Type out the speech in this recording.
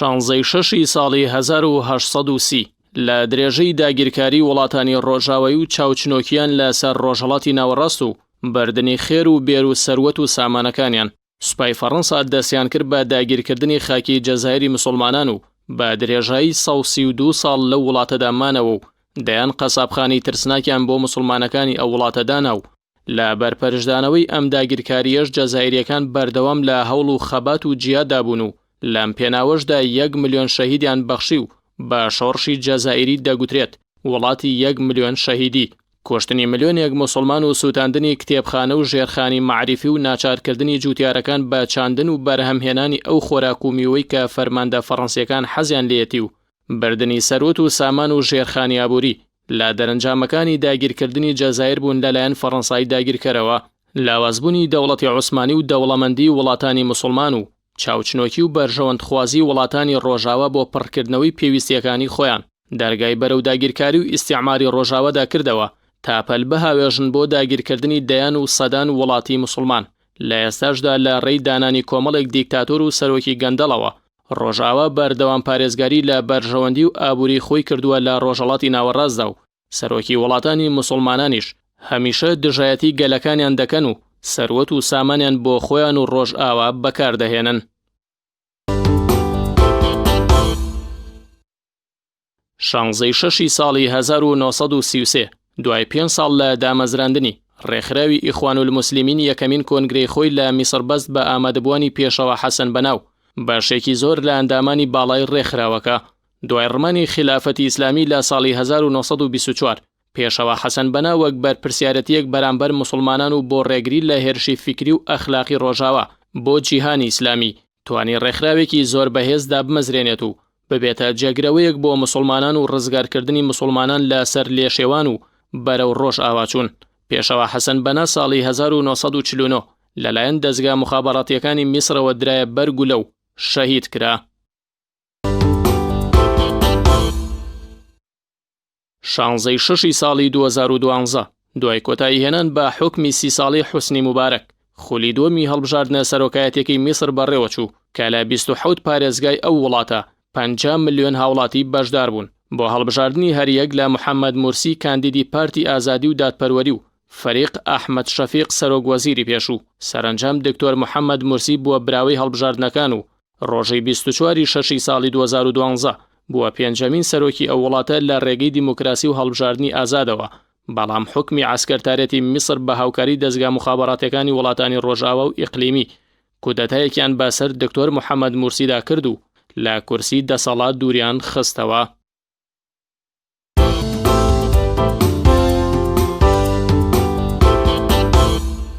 16 شەشی ساڵی 1830 لە درێژەی داگیرکاری وڵاتانی ڕۆژاوایی و چاوچنۆکیان لەسەر ڕۆژهەڵاتی ناوەڕاست و بەردنی خێر و بێر و سەروەت و سامانەکانیان سوپای فەڕەنسا دەستیان کرد بە داگیرکردنی خاکی جەزایری مسلمانان و بە درێژایی 132 ساڵ لەو وڵاتەدا مانەوە و دەیان قەسابخانی ترسناکیان بۆ مسلمانەکانی ئەو وڵاتەدانا و لە بەرپەرشدانەوەی ئەم داگیرکاریەش جەزایریەکان بەردەوام لە هەوڵ و خەبات و جیادابوون و لەم پێناوەشدا 1 ملیۆن شەهیدیان بەخشی و بە شۆڕشی جەزائیری دەگوترێت وڵاتی 1 ملیۆن شەهیدی، کۆشتنی ملیۆنێک مسلمان و سووتاندنی کتێبخانە و ژێرخانی معریفی و ناچارکردنی جوتیارەکان بە چاندن و بەرهەمهێنانی ئەو خۆراک و میوەی کە فەرماندە فەڕەنسیەکان حەزیان لێتی و بردنی سەروەت و سامان و ژێرخانی ئابووری لە دەرەنجامەکانی داگیرکردنی جەزایر بوون لەلایەن فەڕەنسای داگیرکەرەوە، لاوازبوونی دەوڵەتی عوسمانی و دەوڵەمەندی وڵاتانی مسلمان و چاوچنۆکی و بەرژەوەندخوازی وڵاتانی ڕۆژاوە بۆ پڕکردنەوەی پێویستیەکانی خۆیان دەرگای بەرەو داگیرکاری و ئیستیعماری ڕۆژاوەدا کردەوە تا پەلبە هاوێژن بۆ داگیرکردنی دەیان و سەدان وڵاتی مسلمان. لە ئێستاشدا لە ڕێی دانانی کۆمەڵێک دیکتاتۆر و سەرۆکی گەندەڵەوە ڕۆژاوە بەردەوام پارێزگاری لە بەرژەوەندی و ئابووری خۆی کردووە لە ڕۆژهەڵاتی ناوەڕاستدا و سەرۆکی وڵاتانی مسلمانانیش هەمیشە دژایەتی گەلەکانیان دەکەن و سەروەت و سامانیان بۆ خۆیان و ڕۆژئاوا بەکاردەهێنن. شانزەی شەشی ساڵی 1933 دوای 5 ساڵ لە دامەزراندنی ڕێکخراوی ئیخوان الموسلیمین یەکەمین کۆنگرەی خۆی لە میسر بەست بە ئامادەبوانی پێشەوە حەسەن بەناو باشێکی زۆر لە ئەندامانی باڵای ڕێکخراوەکە. دوای ڕمانی خلافەتی ئیسلامی لە ساڵی 1924 پێشەوە حەسەن بەنا وەک بەرپرسیارەتیەک بەرامبەر مسلمانان و بۆ ڕێگری لە هێرشی فیکری و ئەخلاقی ڕۆژاوە بۆ جیهانی ئیسلامی توانی ڕێکخراوێکی زۆر بەهێزدا بمەزرێنێت و ببێتە جێگرەوەیەک بۆ مسلمانان و ڕزگارکردنی مسلمانان لە سەر لێشێوان و بەرەو ڕۆژ ئاواچوون. پێشەوە حەسەن بەنا ساڵی 1949 لەلایەن دەزگا مخابەڕاتیەکانی میسرەوە درایە بەرگ و لەو شەهید کرا. 16 شەشی ساڵی 2012 دوای کۆتایی هێنان بە حوکمی 30 ساڵی حوسنی موبارەک خولی دووەمی هەڵبژاردنە سەرۆکایەتێکی میسر بەڕێوەچوو کە لە 27 پارێزگای ئەو وڵاتە 50 ملیۆن هاوڵاتی بەشدار بوون بۆ هەڵبژاردننی هەریەک لە محەممەد مورسی کاندیدی پارتی ئازادی و دادپەروەری و فەریق ئەحمەد شەفیق سەرۆکوەزیری پێشوو. سەرنجام دکتۆر محەممەد مورسی بووە براوەی هەڵبژاردنەکان و ڕۆژەی 24 شەشی ساڵی 2012 بووە پێنجەمین سەرۆکی ئەو وڵاتە لە ڕێگەی دیموکراسی و هەڵبژاردننی ئازادەوە، بەڵام حوکمی عسکەرتارەتی میسر بە هاوکاری دەزگا مخابەڕاتیەکانی وڵاتانی ڕۆژاوە و ئیقلیمی کودەتایەکیان بەسەر دکتۆر محەممەد مورسیدا کرد و لە کورسی دەسەڵات دووریان خستەوە.